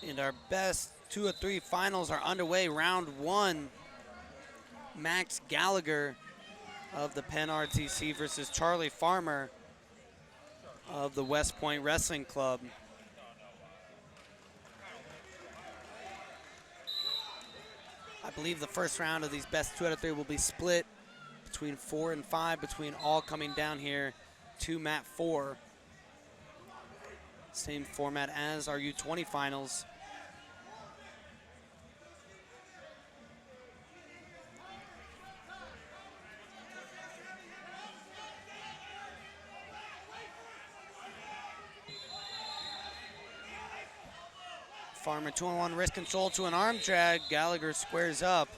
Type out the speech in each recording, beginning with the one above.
And our best 2 of 3 finals are underway. Round 1, Max Gallagher of the Penn RTC versus Charlie Farmer of the West Point Wrestling Club. I believe the first round of these best 2 out of 3 will be split between 4 and 5, between all coming down here to mat 4. Same format as our U20 finals. Farmer 2-on-1 wrist control to an arm drag. Gallagher squares up.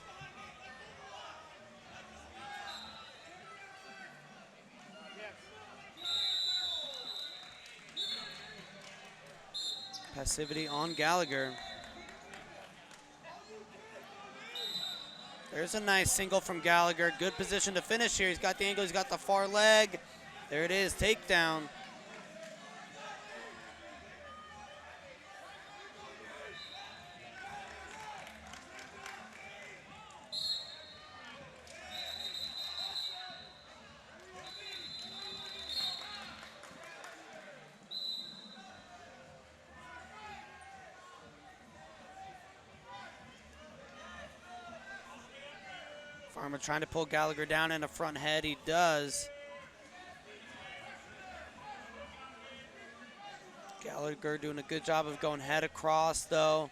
Passivity on Gallagher. There's a nice single from Gallagher. Good position to finish here. He's got the angle, he's got the far leg. There it is, takedown. Farmer trying to pull Gallagher down in the front head. He does. Gallagher doing a good job of going head across, though.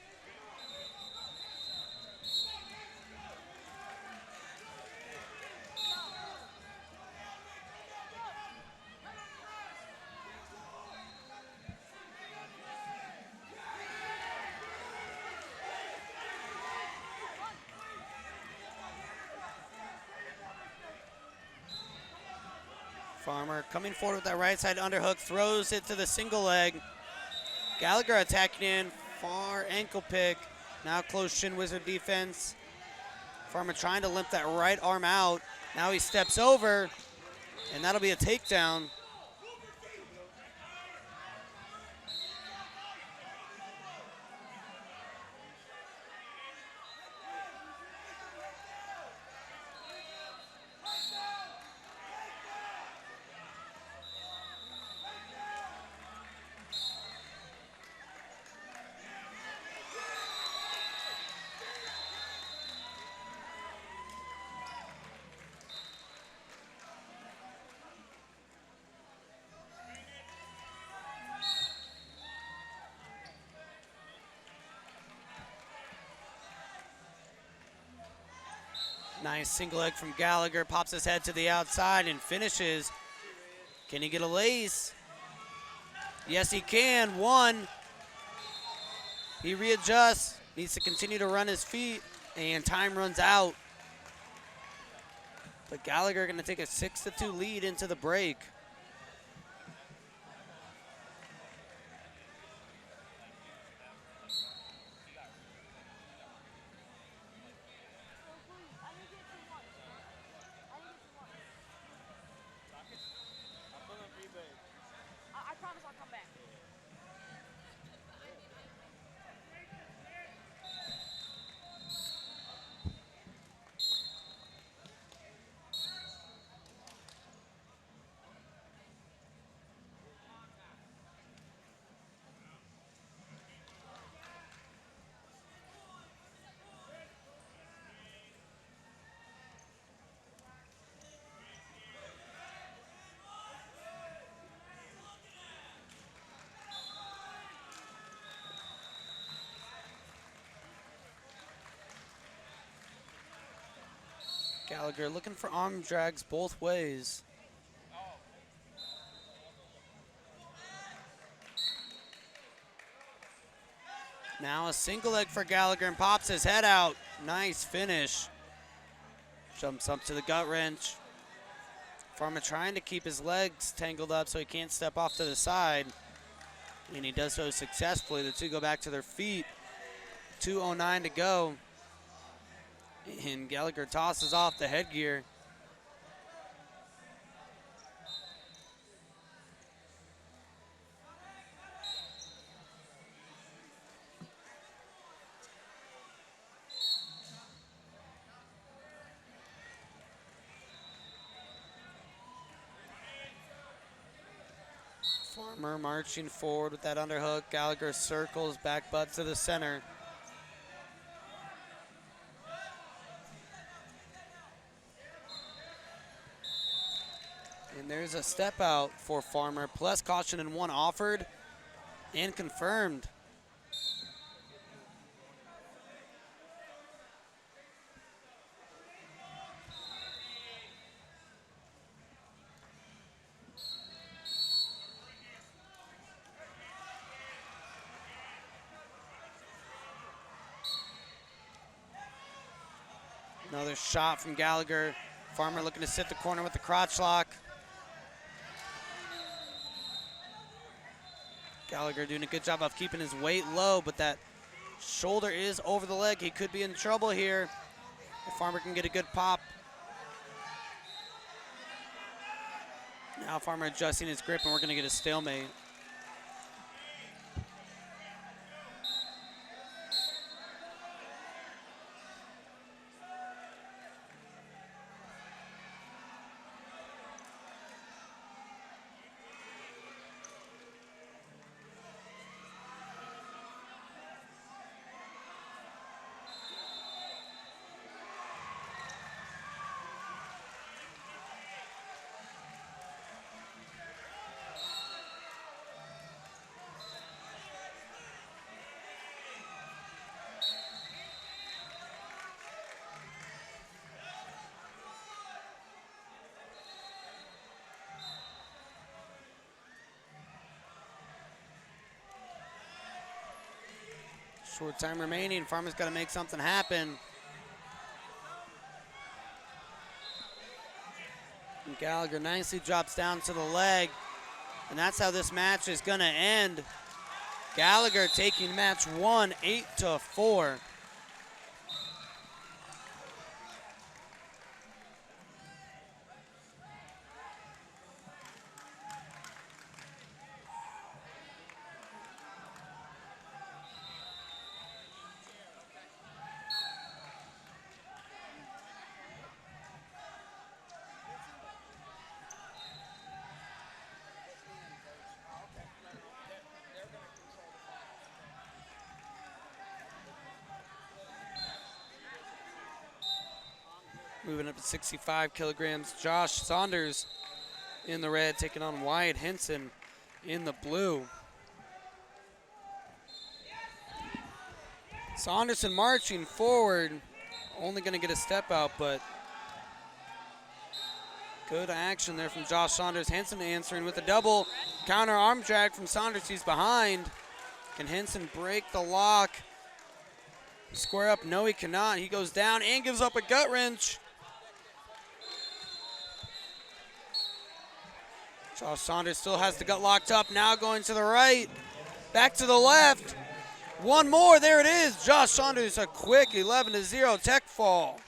Farmer coming forward with that right side underhook, throws it to the single leg. Gallagher attacking in, far ankle pick. Now close shin wizard defense. Farmer trying to limp that right arm out. Now he steps over, and that'll be a takedown. Nice single leg from Gallagher, pops his head to the outside and finishes. Can he get a lace? Yes, he can. 1. He readjusts, needs to continue to run his feet, and time runs out. But Gallagher going to take a 6-2 lead into the break. Gallagher looking for arm drags both ways. Now a single leg for Gallagher and pops his head out. Nice finish. Jumps up to the gut wrench. Farmer trying to keep his legs tangled up so he can't step off to the side. And he does so successfully. The two go back to their feet. 2:09 to go. And Gallagher tosses off the headgear. Farmer marching forward with that underhook. Gallagher circles, back butt to the center. And there's a step out for Farmer, plus caution and one offered and confirmed. Another shot from Gallagher. Farmer looking to sit the corner with the crotch lock. Gallagher doing a good job of keeping his weight low, but that shoulder is over the leg. He could be in trouble here. The Farmer can get a good pop. Now Farmer adjusting his grip, and we're going to get a stalemate. Short time remaining. Farmer's got to make something happen. And Gallagher nicely drops down to the leg. And that's how this match is going to end. Gallagher taking match 1, 8-4. Moving up to 65 kilograms, Josh Saunders in the red, taking on Wyatt Henson in the blue. Saunderson marching forward, only going to get a step out, but good action there from Josh Saunders. Henson answering with a double counter arm drag from Saunders. He's behind. Can Henson break the lock? Square up? No, he cannot. He goes down and gives up a gut wrench. Josh Saunders still has the gut locked up. Now going to the right. Back to the left. One more. There it is. Josh Saunders, a quick 11-0 tech fall.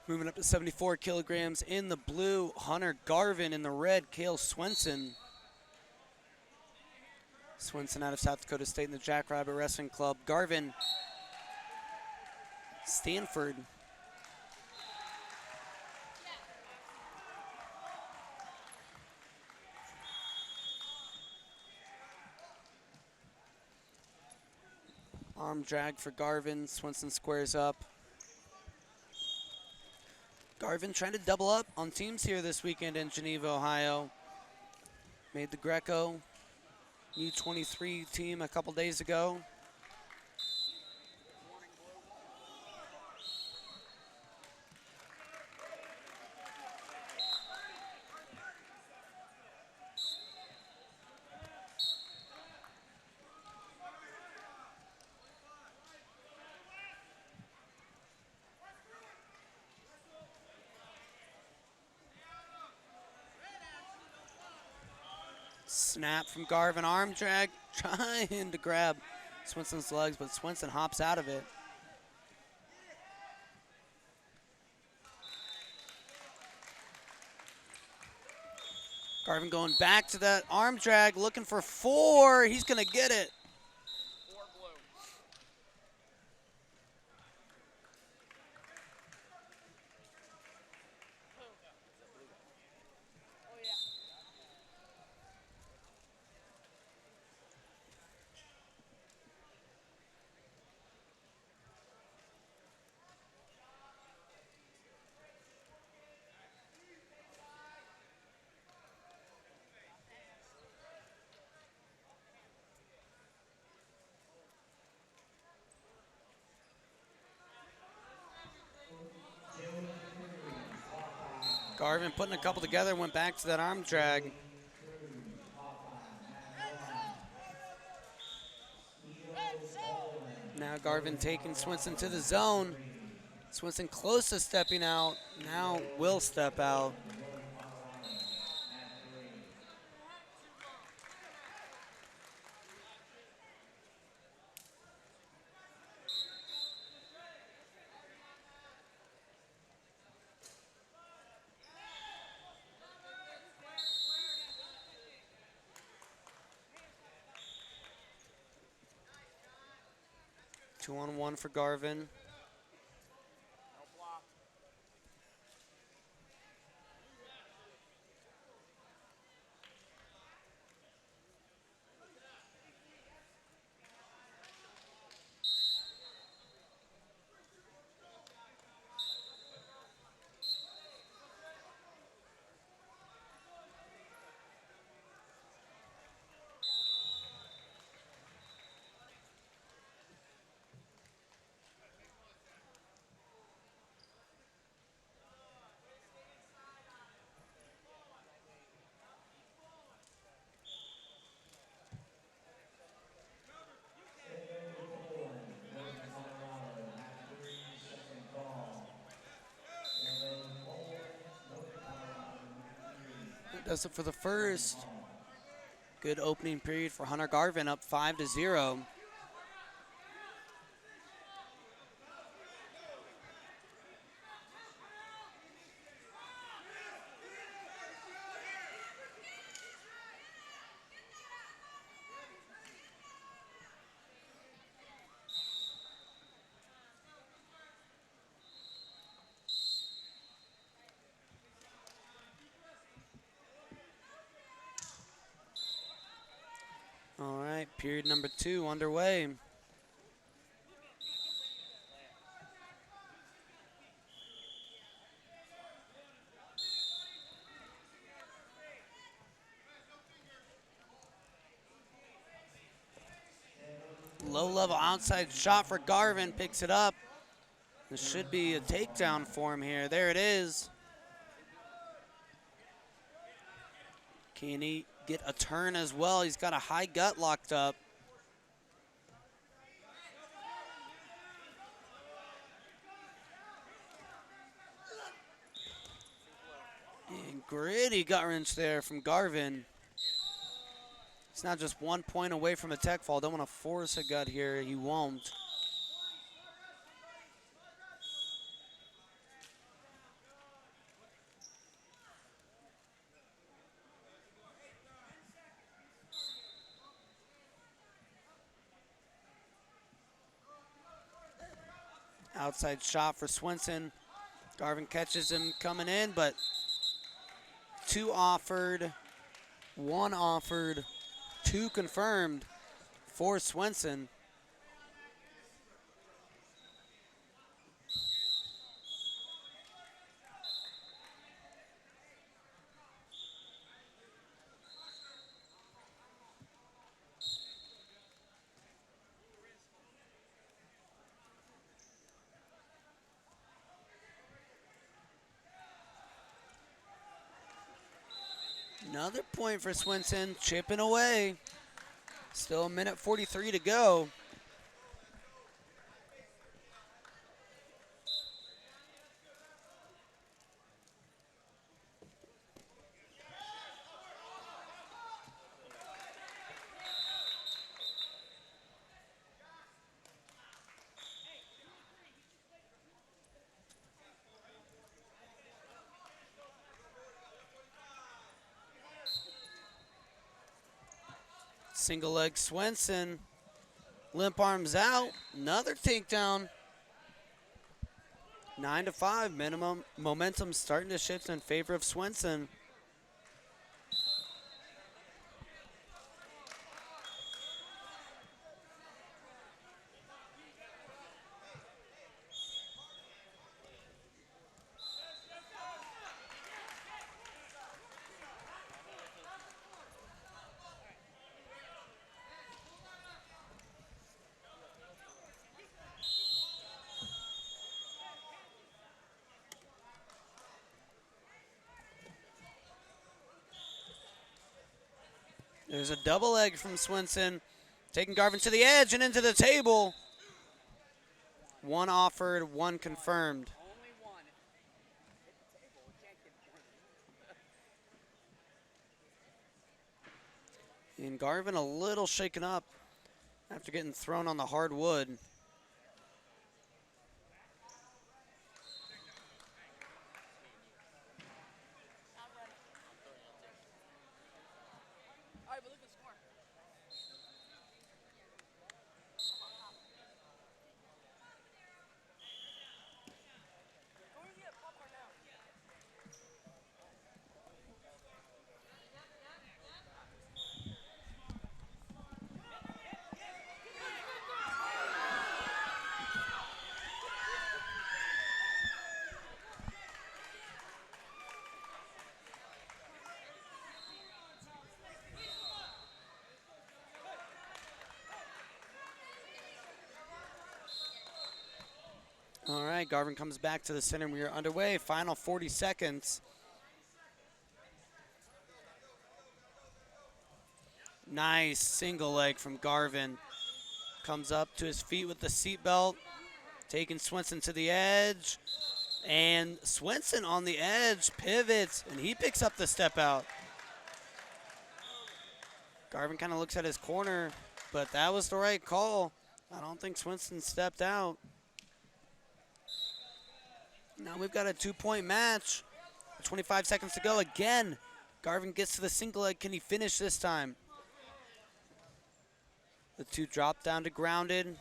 Moving up to 74 kilograms in the blue, Hunter Garvin. In the red, Cale Swinson. Swinson out of South Dakota State in the Jackrabbit Wrestling Club. Garvin, Stanford. Arm drag for Garvin. Swinson squares up. Garvin trying to double up on teams here this weekend in Geneva, Ohio. Made the Greco U23 team a couple days ago. Snap from Garvin, arm drag, trying to grab Swinson's legs, but Swinson hops out of it. Garvin going back to that arm drag, looking for 4. He's gonna get it. Garvin putting a couple together, went back to that arm drag. Now Garvin taking Swinson to the zone. Swinson close to stepping out, now will step out. Two on one for Garvin. Does it for the first. Good opening period for Hunter Garvin, up 5-0. All right, period number 2 underway. Low-level outside shot for Garvin, picks it up. This should be a takedown for him here. There it is. Can he get a turn as well? He's got a high gut locked up. And gritty gut wrench there from Garvin. He's not just 1 point away from a tech fall. Don't want to force a gut here. He won't. Outside shot for Swinson. Garvin catches him coming in, but 2 offered, 1 offered, 2 confirmed for Swinson. Another point for Swinson, chipping away. Still a minute 43 to go. Single leg Swinson. Limp arms out. Another takedown. 9-5 minimum. Momentum starting to shift in favor of Swinson. There's a double leg from Swinson, taking Garvin to the edge and into the table. One offered, one confirmed. And Garvin a little shaken up after getting thrown on the hard wood. All right, Garvin comes back to the center. We are underway. Final 40 seconds. Nice single leg from Garvin. Comes up to his feet with the seatbelt. Taking Swinson to the edge. And Swinson on the edge pivots, and he picks up the step out. Garvin kind of looks at his corner, but that was the right call. I don't think Swinson stepped out. Now we've got a 2-point match. 25 seconds to go. Again, Garvin gets to the single leg. Can he finish this time? The two drop down to grounded.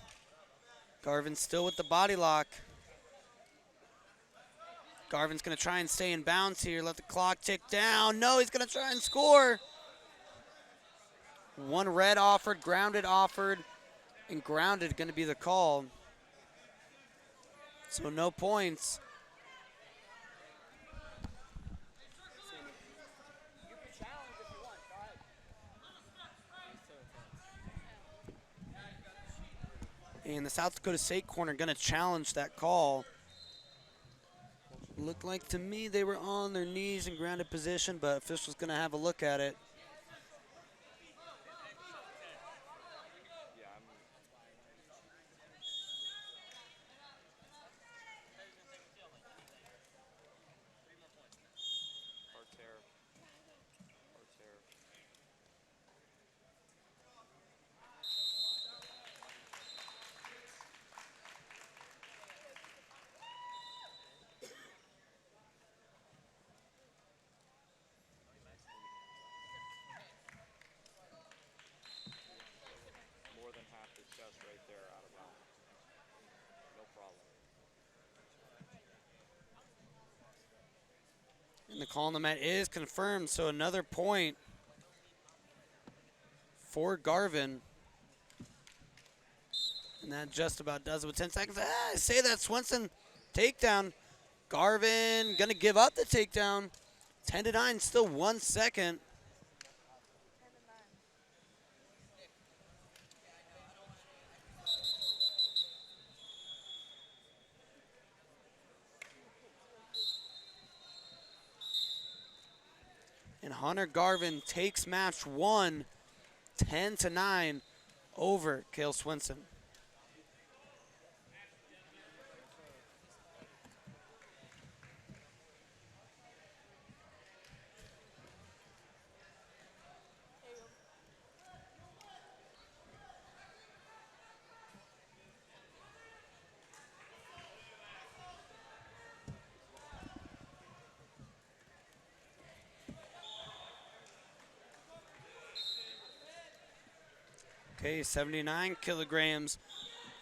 Garvin still with the body lock. Garvin's going to try and stay in bounds here. Let the clock tick down. No, he's going to try and score. One red offered, grounded offered, and grounded going to be the call. So no points. And the South Dakota State corner going to challenge that call. Looked like to me they were on their knees in grounded position, but official's going to have a look at it. And the call on the mat is confirmed, so another point for Garvin. And that just about does it with 10 seconds. I say that Swinson takedown. Garvin gonna give up the takedown. 10-9, still 1 second. And Hunter Garvin takes match 1, 10-9 over Cale Swinson. Okay, 79 kilograms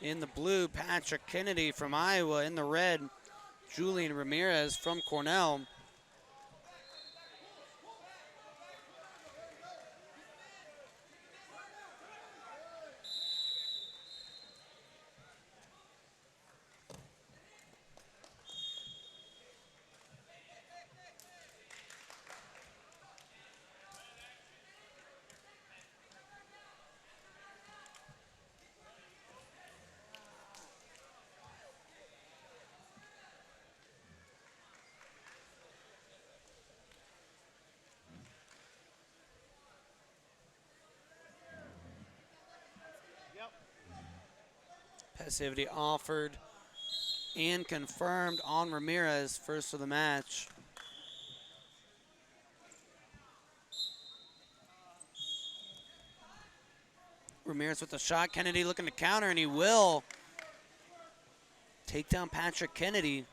in the blue, Patrick Kennedy from Iowa. In the red, Julian Ramirez from Cornell. Passivity offered and confirmed on Ramirez, first of the match. Ramirez with the shot. Kennedy looking to counter, and he will. Take down Patrick Kennedy.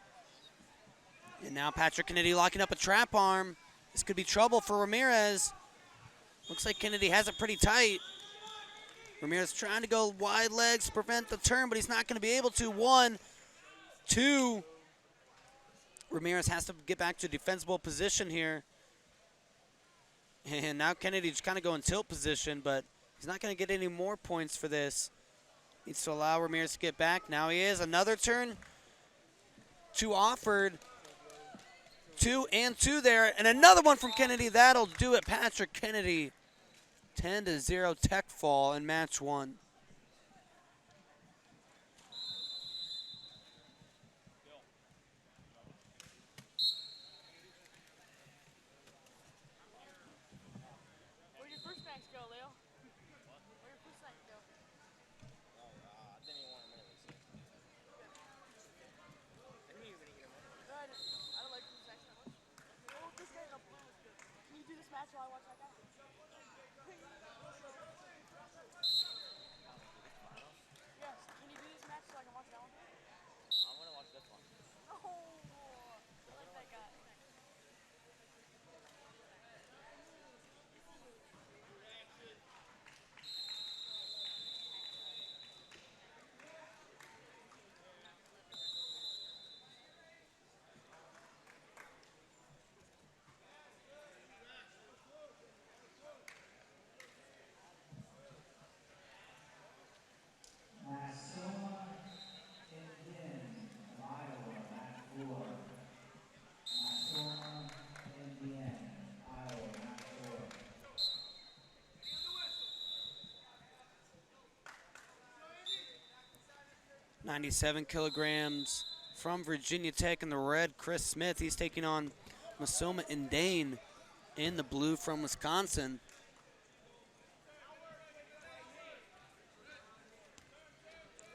And now Patrick Kennedy locking up a trap arm. This could be trouble for Ramirez. Looks like Kennedy has it pretty tight. Ramirez trying to go wide legs to prevent the turn, but he's not going to be able to. 1, 2. Ramirez has to get back to a defensible position here. And now Kennedy just kind of go in tilt position, but he's not going to get any more points for this. Needs to allow Ramirez to get back. Now he is. Another turn. 2 offered. 2 and 2 there. And another one from Kennedy. That'll do it. Patrick Kennedy. 10-0 tech fall in match 1. Where'd your first max go, Leo? Where'd your first max go? I didn't even want to minute this. I didn't even get him. No, I don't like first max that much. Oh, this guy in the blue is good. Can you do this match while I watch that guy? Yes, can you do this match so I can watch that one? I want to watch this one. Oh, I like that guy. .97 kilograms from Virginia Tech in the red, Chris Smith. He's taking on Masoma Indane in the blue from Wisconsin.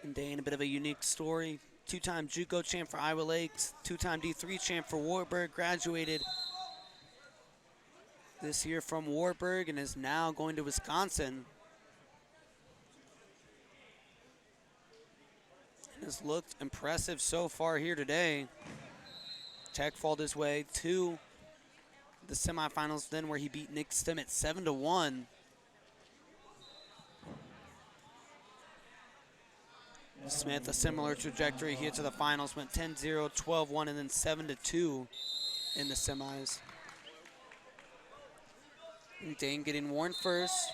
Indane, a bit of a unique story. 2-time JUCO champ for Iowa Lakes, 2-time D3 champ for Wartburg, graduated this year from Wartburg and is now going to Wisconsin. Has looked impressive so far here today. Tech fought his way to the semifinals then, where he beat Nick Stimmett 7-1. Smith, a similar trajectory here to the finals, went 10-0, 12-1, and then 7-2 in the semis. And Dane getting worn first.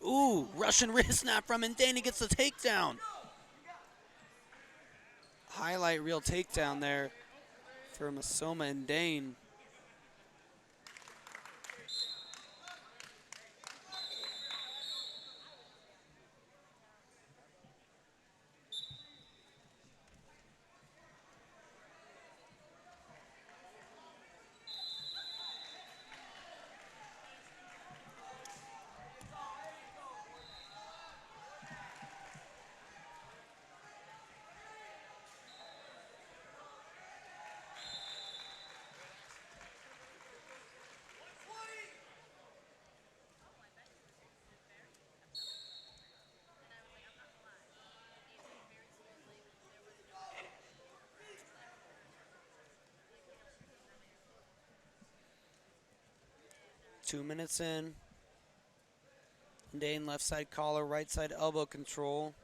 Ooh, Russian wrist snap from Indane. Gets the takedown. Highlight reel takedown there for Masoma Indane. 2 minutes in. Dane left side collar, right side elbow control.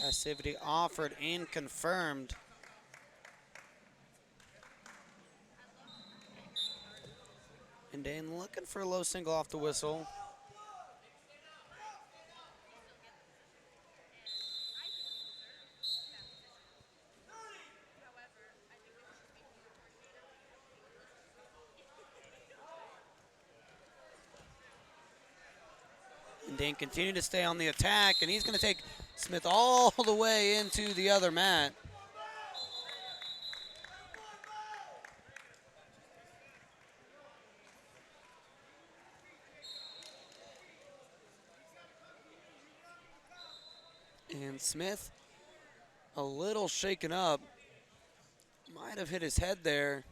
Passivity offered and confirmed. And Dane looking for a low single off the whistle. And Dane continued to stay on the attack, and he's going to take Smith all the way into the other mat. And Smith, a little shaken up, might have hit his head there.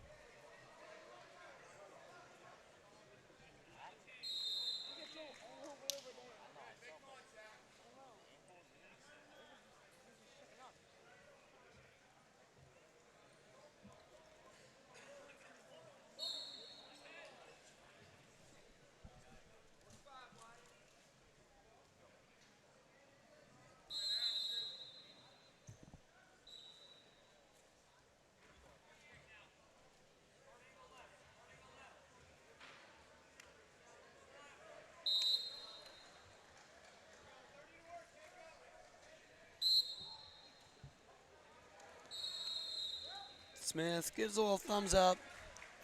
Smith gives a little thumbs up.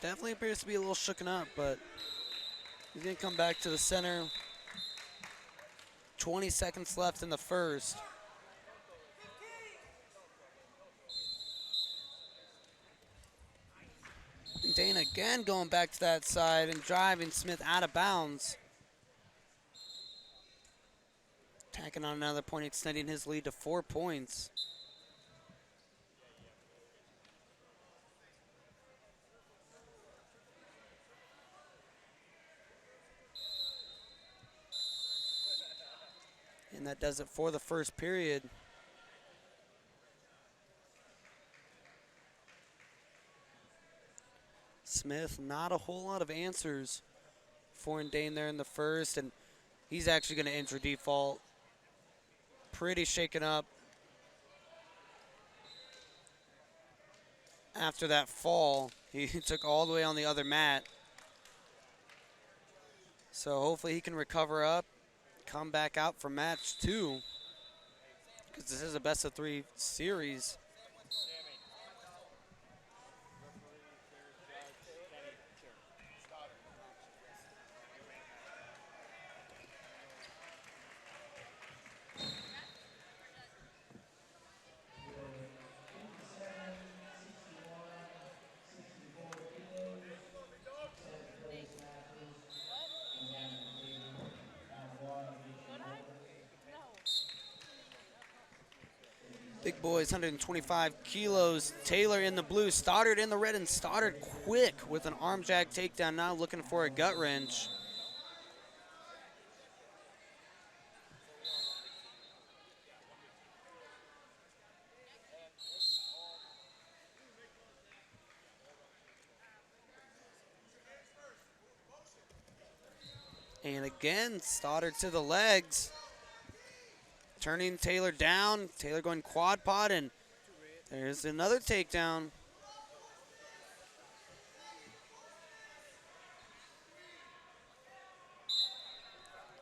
Definitely appears to be a little shooken up, but he's going to come back to the center. 20 seconds left in the first. And Dane again going back to that side and driving Smith out of bounds. Tacking on another point, extending his lead to 4 points. And that does it for the first period. Smith, not a whole lot of answers for Dane there in the first, and he's actually going to enter default. Pretty shaken up after that fall. He took all the way on the other mat. So hopefully he can recover up, come back out for match 2, because this is a best of 3 series. Big boys, 125 kilos. Taylor in the blue, Stoddard in the red, and Stoddard quick with an arm jag takedown, now looking for a gut wrench. And again, Stoddard to the legs. Turning Taylor down. Taylor going quad pod, and there's another takedown.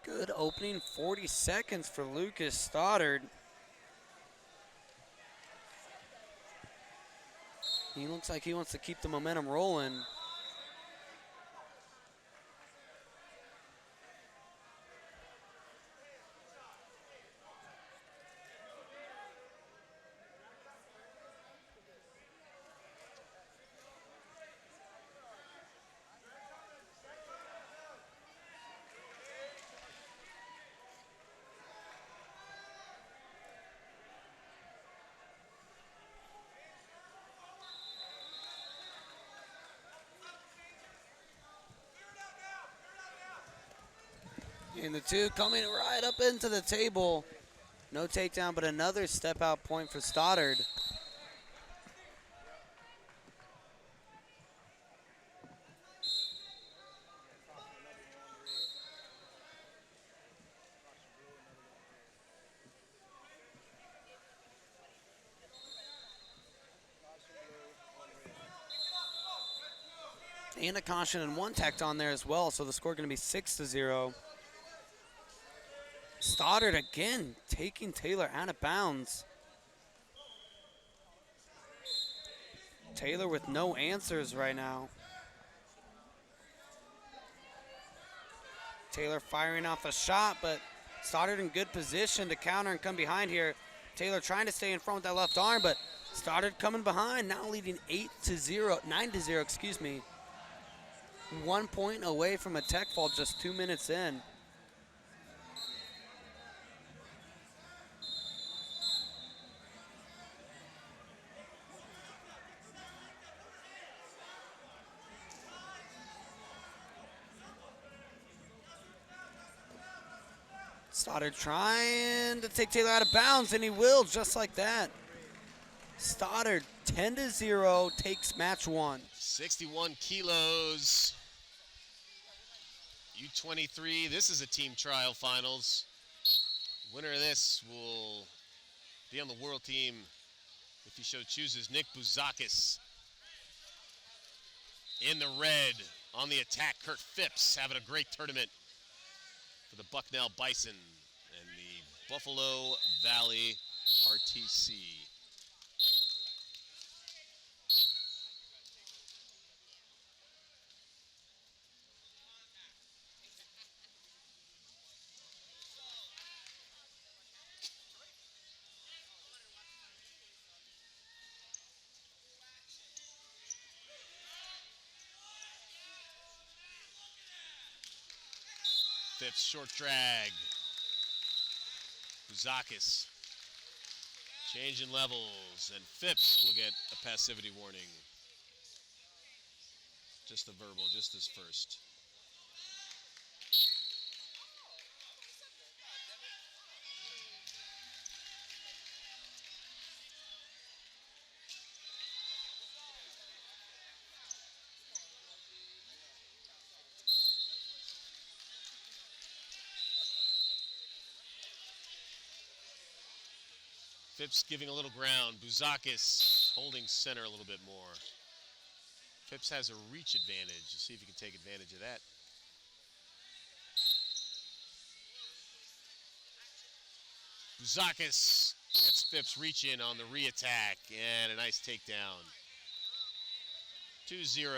Good opening 40 seconds for Lucas Stoddard. He looks like he wants to keep the momentum rolling. And the two coming right up into the table. No takedown, but another step out point for Stoddard. And a caution and one tacked on there as well, so the score going to be 6-0. Stoddard again taking Taylor out of bounds. Taylor with no answers right now. Taylor firing off a shot, but Stoddard in good position to counter and come behind here. Taylor trying to stay in front with that left arm, but Stoddard coming behind, now leading 9-0, excuse me. 1 point away from a tech fall just 2 minutes in. Stoddard trying to take Taylor out of bounds, and he will, just like that. Stoddard, 10-0, takes match one. 61 kilos. U23, this is a team trial finals. Winner of this will be on the world team if he so chooses. Nick Bouzakis in the red. On the attack, Kurt Fipps having a great tournament for the Bucknell Bison and the Buffalo Valley RTC. Fipps short drag. Bouzakis changing levels, and Fipps will get a passivity warning. Just the verbal, just his first. Fipps giving a little ground. Bouzakis holding center a little bit more. Fipps has a reach advantage. Let's see if he can take advantage of that. Bouzakis gets Fipps reach in on the re-attack, and a nice takedown. 2-0.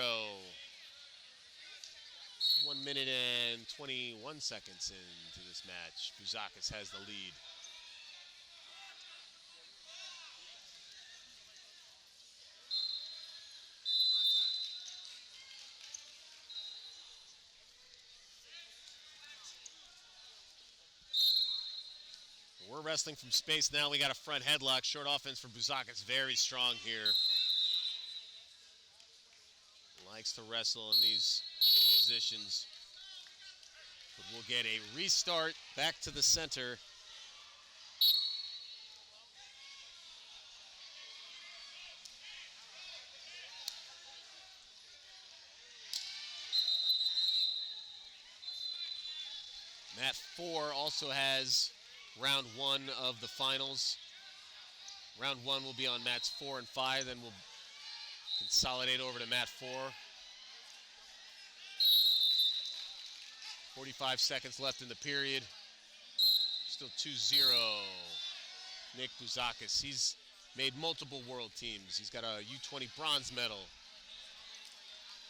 1 minute and 21 seconds into this match. Bouzakis has the lead. We're wrestling from space now. We got a front headlock. Short offense for Bouzakis. Very strong here. Likes to wrestle in these positions. But we'll get a restart back to the center. Mat 4 also has round 1 of the finals. Round 1 will be on mats 4 and 5, then we'll consolidate over to mat 4. 45 seconds left in the period. Still 2-0. Nick Bouzakis. He's made multiple world teams. He's got a U20 bronze medal.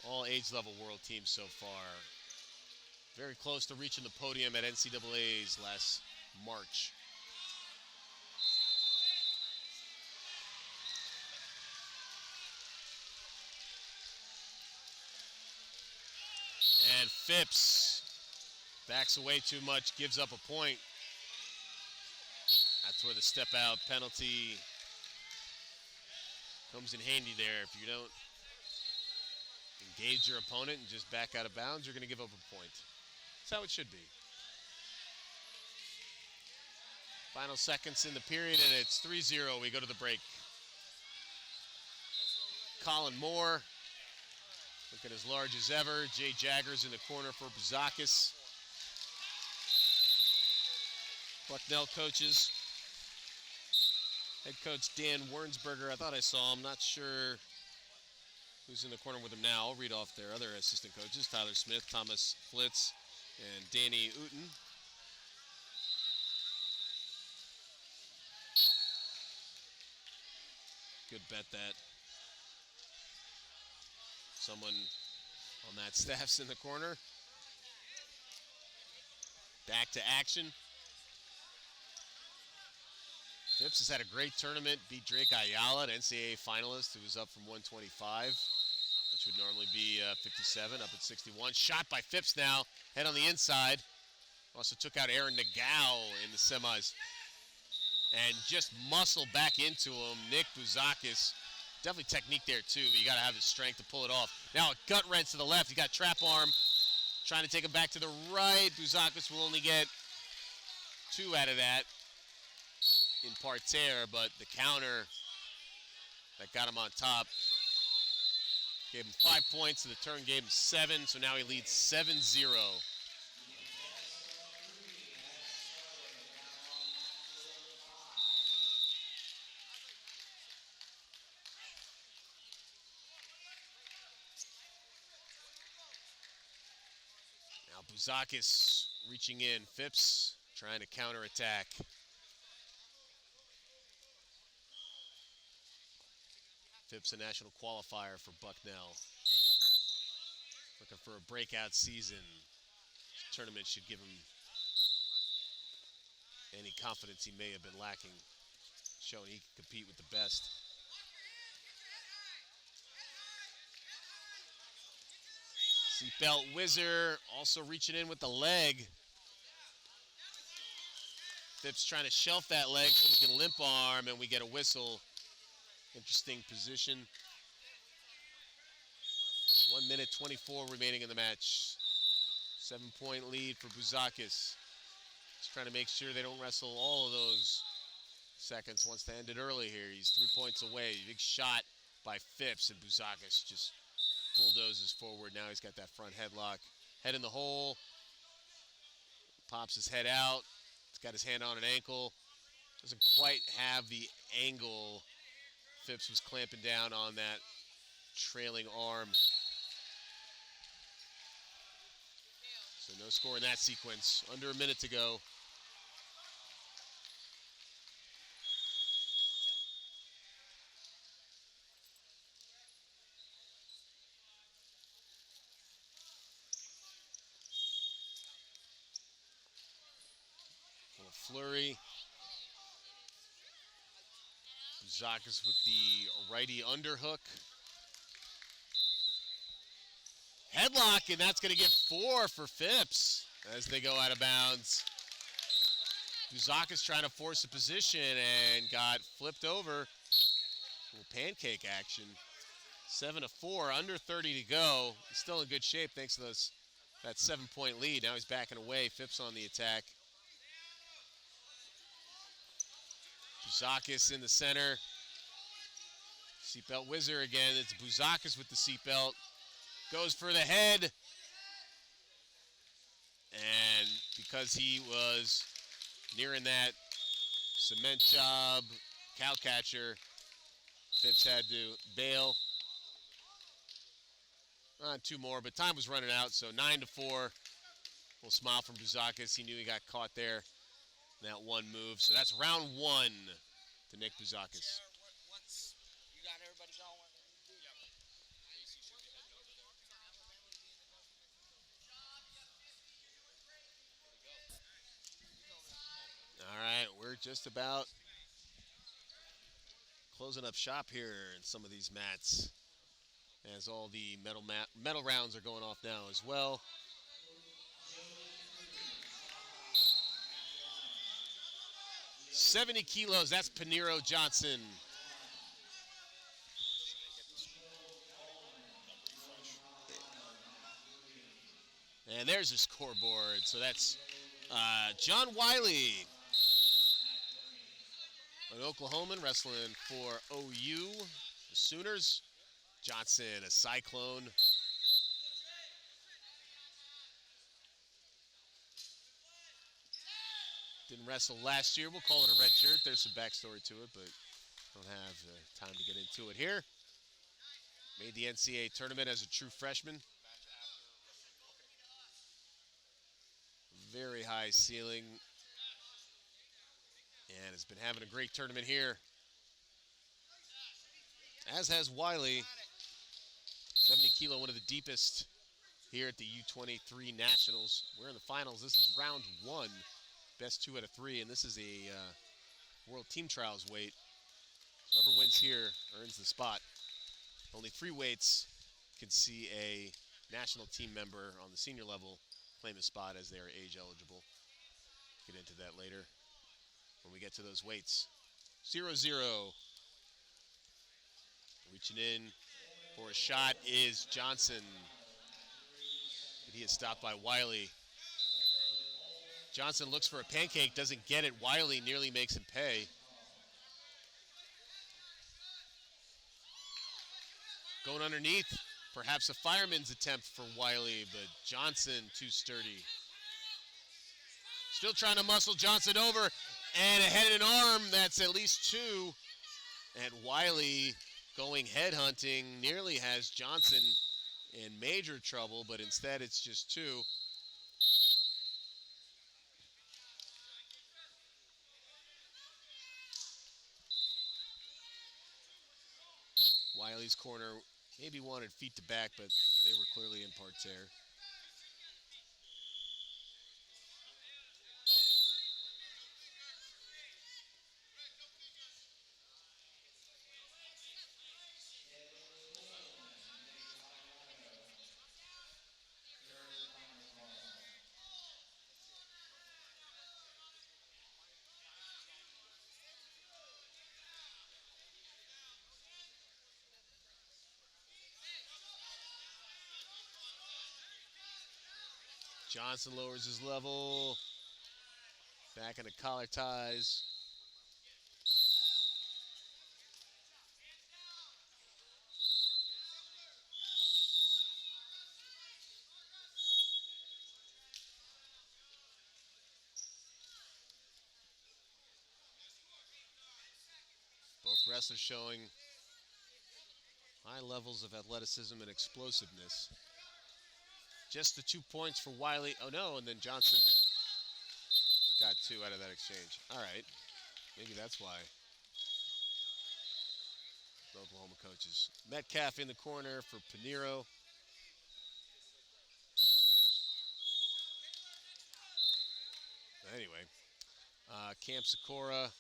All age level world teams so far. Very close to reaching the podium at NCAA's last March. And Fipps backs away too much, gives up a point. That's where the step out penalty comes in handy there. If you don't engage your opponent and just back out of bounds, you're going to give up a point. That's how it should be. Final seconds in the period, and it's 3-0. We go to the break. Colin Moore, looking as large as ever. Jay Jaggers in the corner for Bouzakis. Bucknell coaches. Head coach Dan Wernsberger, I thought I saw him. Not sure who's in the corner with him now. I'll read off their other assistant coaches. Tyler Smith, Thomas Flitz, and Danny Uten. Good bet that someone on that staff's in the corner. Back to action. Fipps has had a great tournament, beat Drake Ayala, an NCAA finalist who was up from 125, which would normally be 57, up at 61. Shot by Fipps now, head on the inside. Also took out Aaron Nagao in the semis. And just muscle back into him. Nick Bouzakis, definitely technique there too, but you gotta have the strength to pull it off. Now a gut wrench to the left, you got trap arm, trying to take him back to the right. Bouzakis will only get 2 out of that in parterre, but the counter that got him on top gave him 5 points, and the turn gave him 7, so now he leads 7-0. Now Bouzakis reaching in, Fipps trying to counterattack. Fipps, a national qualifier for Bucknell. Looking for a breakout season. This tournament should give him any confidence he may have been lacking, showing he can compete with the best. Seatbelt Whizzer also reaching in with the leg. Fipps trying to shelf that leg so he can limp arm, and we get a whistle. Interesting position. 1 minute 24 remaining in the match. 7-point lead for Bouzakis. Just trying to make sure they don't wrestle all of those seconds. Wants to end it early here. He's 3 points away. Big shot by Fipps, and Bouzakis just bulldozes forward. Now he's got that front headlock. Head in the hole. Pops his head out. He's got his hand on an ankle. Doesn't quite have the angle. Fipps was clamping down on that trailing arm. So no score in that sequence. Under a minute to go. Little flurry. Bouzakis with the righty underhook. Headlock, and that's going to get 4 for Fipps as they go out of bounds. Bouzakis trying to force a position and got flipped over. Little pancake action. 7-4, under 30 to go. He's still in good shape thanks to that 7-point lead. Now he's backing away. Fipps on the attack. Bouzakis in the center. Seatbelt Whizzer again. It's Bouzakis with the seatbelt. Goes for the head. And because he was nearing that cement job, cow catcher, Fipps had to bail. 2 more, but time was running out, so 9-4. Little smile from Bouzakis. He knew he got caught there. That one move. So that's round 1 to Nick Bouzakis. Once you got everybody going. All right, we're just about closing up shop here in some of these mats, as all the medal rounds are going off now as well. $70 kilos, that's Paniro Johnson. And there's the scoreboard. So that's John Wiley An Oklahoman wrestling for OU, the Sooners. Johnson, a Cyclone. Didn't wrestle last year. We'll call it a red shirt. There's some backstory to it, but don't have time to get into it here. Made the NCAA tournament as a true freshman. Very high ceiling. And has been having a great tournament here. As has Wiley. 70 kilo, one of the deepest here at the U23 Nationals. We're in the finals. This is round 1. Best 2 out of 3, and this is a World Team Trials weight. Whoever wins here earns the spot. Only 3 weights can see a national team member on the senior level claim a spot as they are age eligible. Get into that later when we get to those weights. 0-0. Reaching in for a shot is Johnson. But he is stopped by Wiley. Johnson looks for a pancake, doesn't get it. Wiley nearly makes him pay. Going underneath, perhaps a fireman's attempt for Wiley, but Johnson too sturdy. Still trying to muscle Johnson over, and a head and arm, that's at least 2. And Wiley going head hunting, nearly has Johnson in major trouble, but instead it's just 2. Wiley's corner maybe wanted feet to back, but they were clearly in parterre. Johnson lowers his level. Back into collar ties. Both wrestlers showing high levels of athleticism and explosiveness. Just the 2 points for Wiley. Oh no, and then Johnson got 2 out of that exchange. All right, maybe that's why. The Oklahoma coaches. Metcalf in the corner for Pinero. Anyway, Camp Sikora.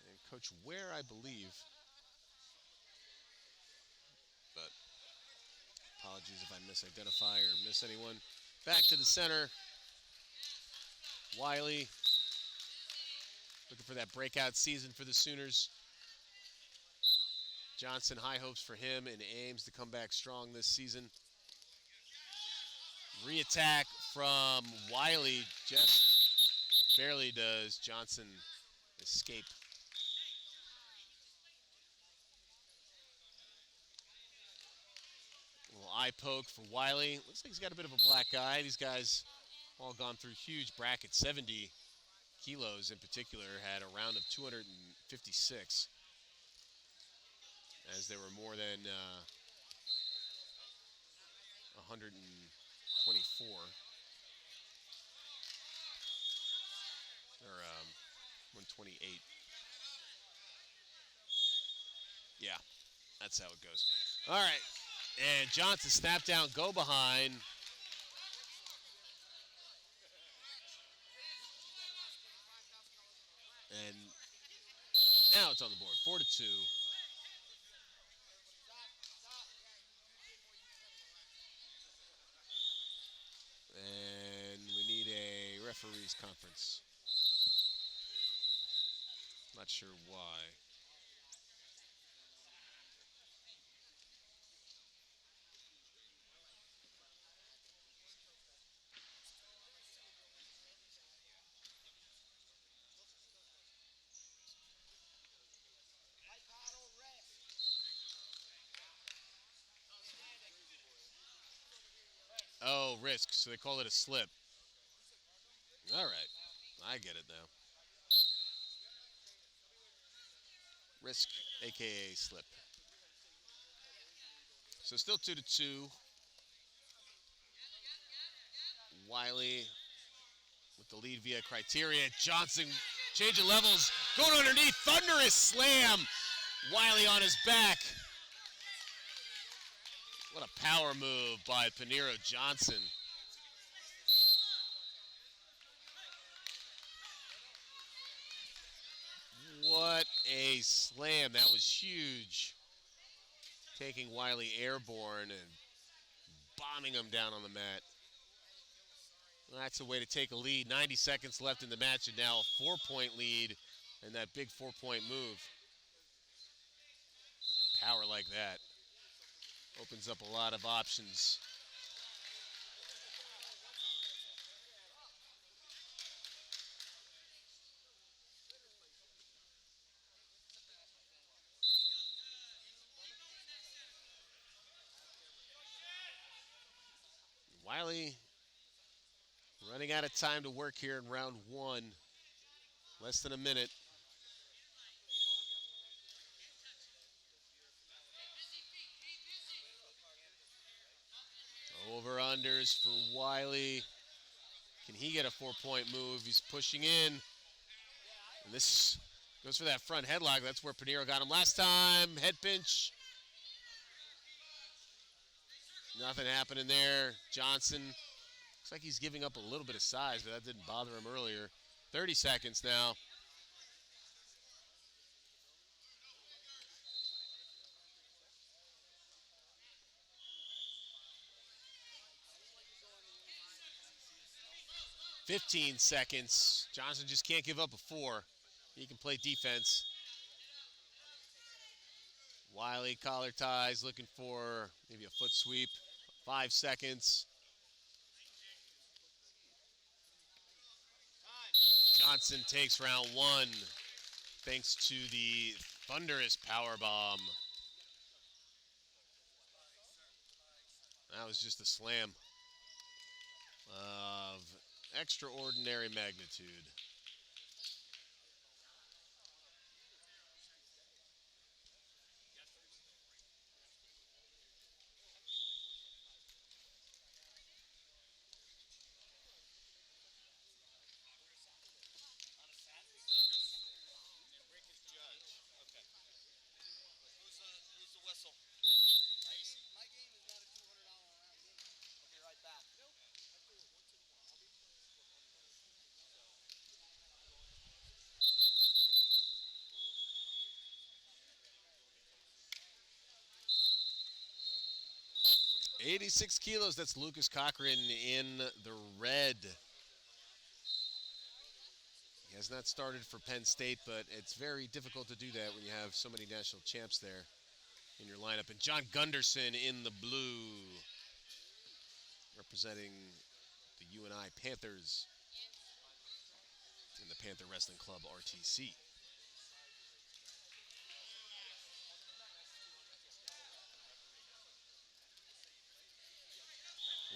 And Coach Ware, I believe. But apologies if I misidentify or miss anyone. Back to the center. Wiley looking for that breakout season for the Sooners. Johnson, high hopes for him and aims to come back strong this season. Re-attack from Wiley. Just barely does Johnson escape. A little eye poke for Wiley. Looks like he's got a bit of a black eye. These guys all gone through huge brackets. 70 kilos in particular had a round of 256. As there were more than 124. Or 128. Yeah, that's how it goes. All right, and Johnson snap down, go behind. And now it's on the board, 4-2. And we need a referees conference. Not sure why. Oh, risk, so they call it a slip. All right, I get it now. Risk, a.k.a. slip. So still 2-2. Wiley with the lead via criteria. Johnson changing levels, going underneath, thunderous slam. Wiley on his back. What a power move by Pinheiro Johnson. What a slam. That was huge. Taking Wiley airborne and bombing him down on the mat. Well, that's a way to take a lead. 90 seconds left in the match, and now a 4-point lead and that big 4-point move. Power like that opens up a lot of options. Wiley running out of time to work here in round 1. Less than a minute. Over-unders for Wiley. Can he get a 4-point move? He's pushing in. And this goes for that front headlock. That's where Pinheiro got him last time. Head pinch. Nothing happening there. Johnson, looks like he's giving up a little bit of size, but that didn't bother him earlier. 30 seconds now. "15 seconds. Johnson just can't give up a 4. He can play defense. Wiley collar ties, looking for maybe a foot sweep. 5 seconds. Johnson takes round 1 thanks to the thunderous power bomb. That was just a slam of extraordinary magnitude. Who's the whistle? My game is not a $200 round game. I'll be right back. 86 kilos, that's Lucas Cochran in the red. He has not started for Penn State, but it's very difficult to do that when you have so many national champs there in your lineup. And John Gunderson in the blue, representing the UNI Panthers in the Panther Wrestling Club RTC.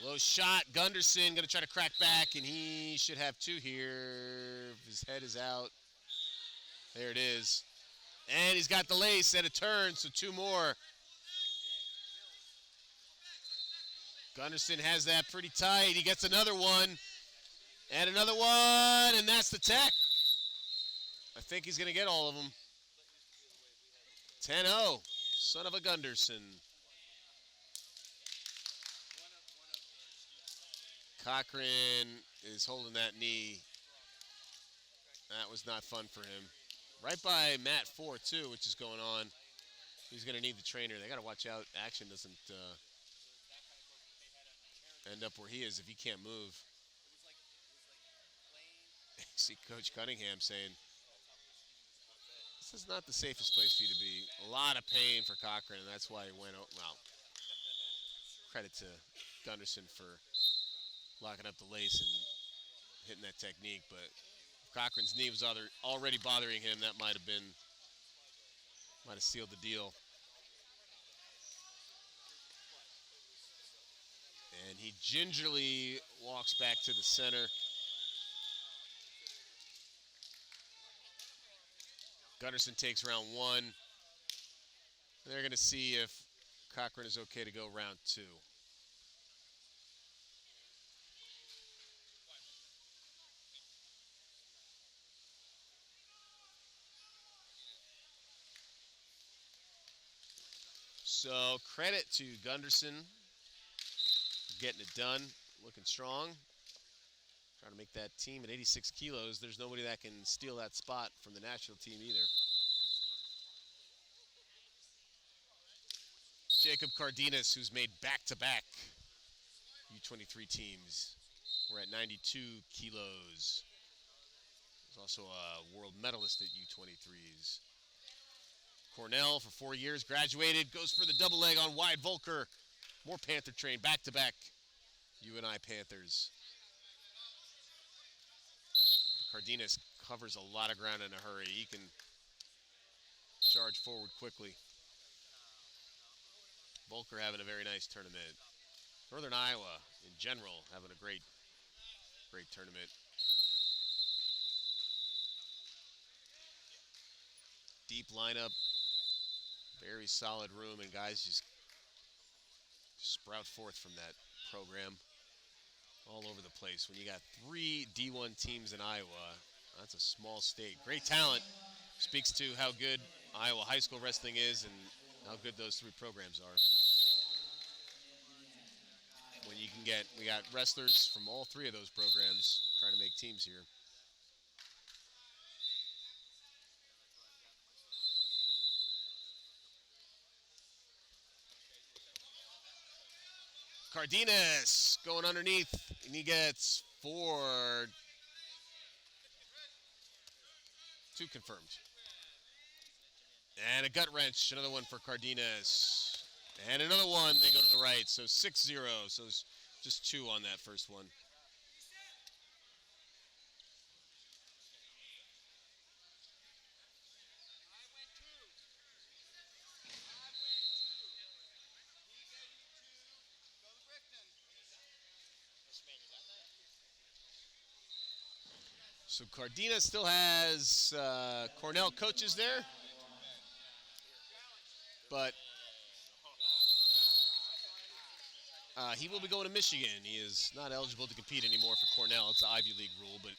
Low shot, Gunderson going to try to crack back, and he should have 2 here. His head is out. There it is. And he's got the lace and a turn, so 2 more. Gunderson has that pretty tight. He gets another one. And another one, and that's the tech. I think he's going to get all of them. 10-0, son of a Gunderson. Cochran is holding that knee. That was not fun for him. Right by mat 4, too, which is going on. He's going to need the trainer. They got to watch out. Action doesn't end up where he is if he can't move. See Coach Cunningham saying, this is not the safest place for you to be. A lot of pain for Cochran, and that's why he went out. Well, credit to Gunderson for locking up the lace and hitting that technique, but if Cochran's knee was already bothering him, that might have sealed the deal. And he gingerly walks back to the center. Gunderson takes round 1. They're going to see if Cochran is okay to go round 2. So credit to Gunderson for getting it done, looking strong. Trying to make that team at 86 kilos. There's nobody that can steal that spot from the national team either. Jacob Cardinas, who's made back-to-back U23 teams. We're at 92 kilos. He's also a world medalist at U23s. Cornell for 4 years, graduated, goes for the double leg on wide. Volker, more Panther train, back-to-back UNI Panthers. Cardinas covers a lot of ground in a hurry. He can charge forward quickly. Volker having a very nice tournament. Northern Iowa, in general, having a great tournament. Deep lineup, very solid room, and guys just sprout forth from that program all over the place. When you got 3 D1 teams in Iowa, that's a small state. Great talent. Speaks to how good Iowa high school wrestling is and how good those 3 programs are. When you can get, we got wrestlers from all 3 of those programs trying to make teams here. Cardinas going underneath, and he gets 4. 2 confirmed. And a gut wrench, another one for Cardinas. And another one, they go to the right, so 6-0. So it's just 2 on that first one. So Cardinas still has Cornell coaches there, but he will be going to Michigan. He is not eligible to compete anymore for Cornell. It's the Ivy League rule, but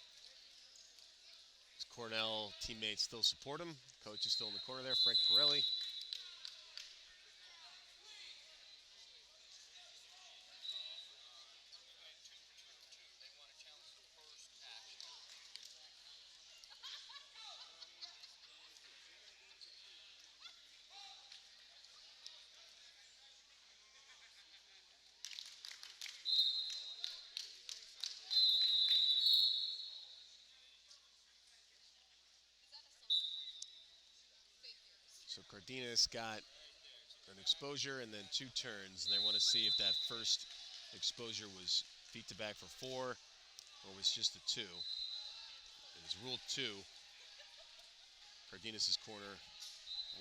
his Cornell teammates still support him. Coach is still in the corner there, Frank Pirelli. So Cardinas got an exposure and then 2 turns, and they want to see if that first exposure was feet to back for 4 or was just a 2. It was ruled 2. Cardenas' corner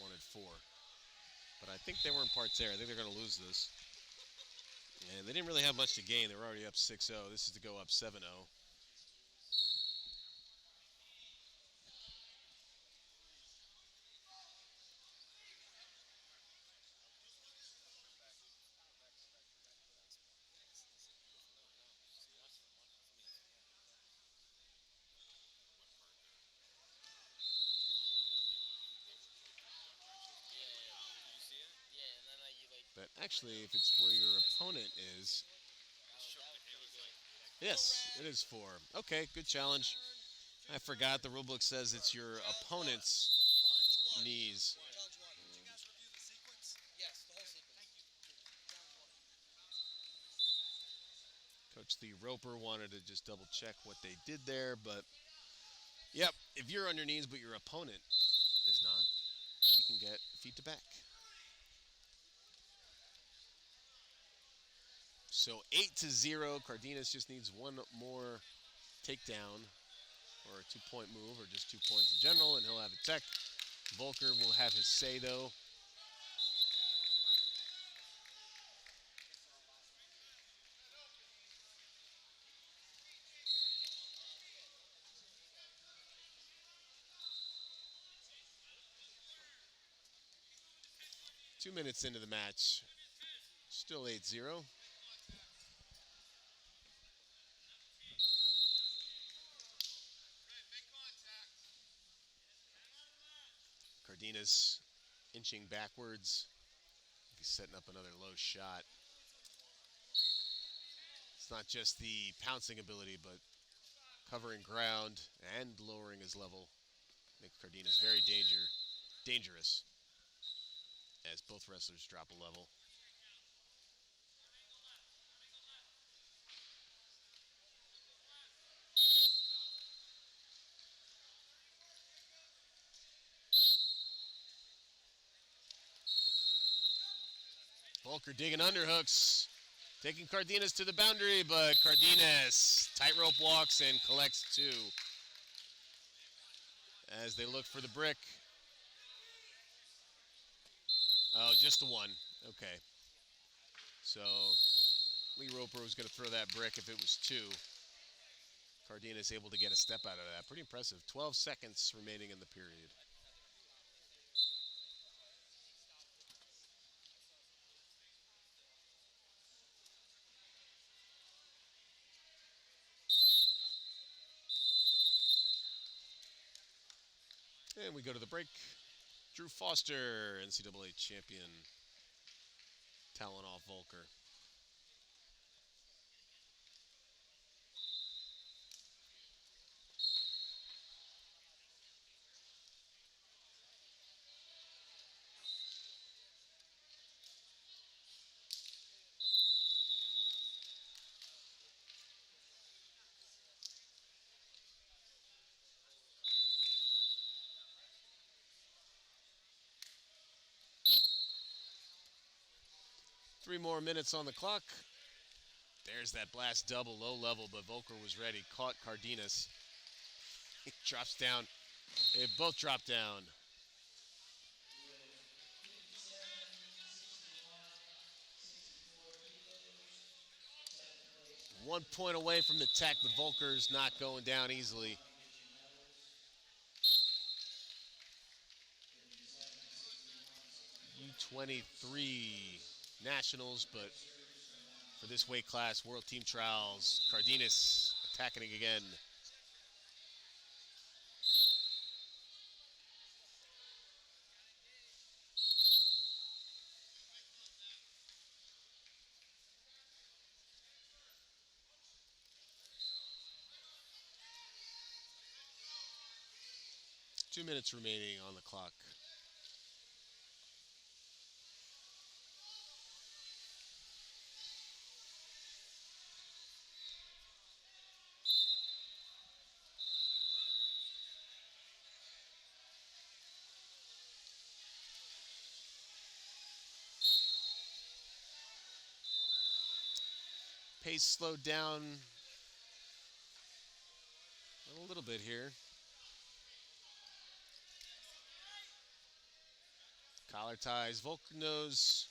wanted 4. But I think they were in parts there. I think they're going to lose this. And they didn't really have much to gain. They were already up 6-0. This is to go up 7-0. But actually, if it's where your opponent is, yes, it is 4. Okay, good challenge. I forgot the rulebook says it's your opponent's knees. Coach Lee Roper wanted to just double check what they did there, but yep, if you're on your knees but your opponent is not, you can get feet to back. So 8-0, Cardinas just needs 1 more takedown or a 2-point move or just 2 points in general, and he'll have a tech. Volker will have his say, though. 2 minutes into the match. Still 8-0. Cardinas inching backwards. He's setting up another low shot. It's not just the pouncing ability, but covering ground and lowering his level makes Cardinas very dangerous as both wrestlers drop a level. Volker digging underhooks, taking Cardinas to the boundary, but Cardinas tightrope walks and collects 2 as they look for the brick. Oh, just the 1. Okay. So Lee Roper was going to throw that brick if it was 2. Cardinas able to get a step out of that. Pretty impressive. 12 seconds remaining in the period. And we go to the break. Drew Foster, NCAA champion, toweling off Volker. Three more minutes on the clock. There's that blast double, low level, but Volker was ready. Caught Cardinas. He drops down. They both drop down. One point away from the tech, but Volker's not going down easily. U23 Nationals, but for this weight class, World Team Trials, Cardinas attacking again. Two minutes remaining on the clock. Pace slowed down a little bit here. Collar ties. Volker knows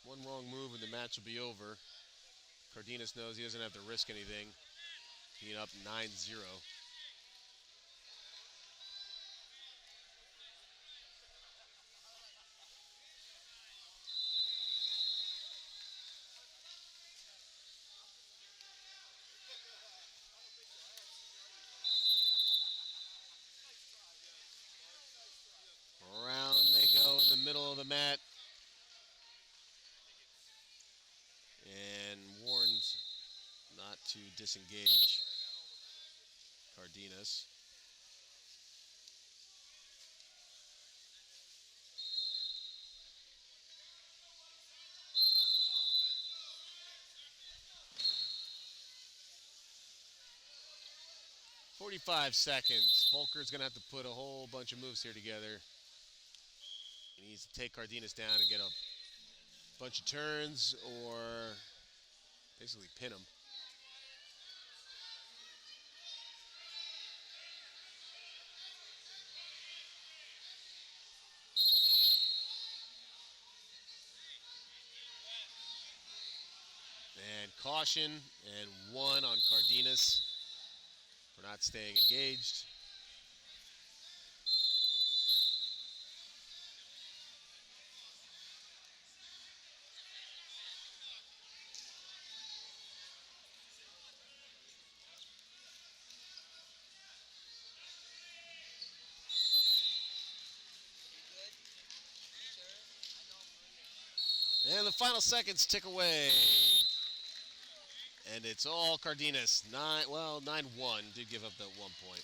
one wrong move and the match will be over. Cardinas knows he doesn't have to risk anything. Being up 9-0. Around they go in the middle of the mat. And warned not to disengage Cardinas. "45 seconds. Volker's going to have to put a whole bunch of moves here together. He needs to take Cardinas down and get a bunch of turns or basically pin him. And caution and 1 on Cardinas for not staying engaged. And the final seconds tick away. And it's all Cardinas. 9-1. Did give up that 1 point.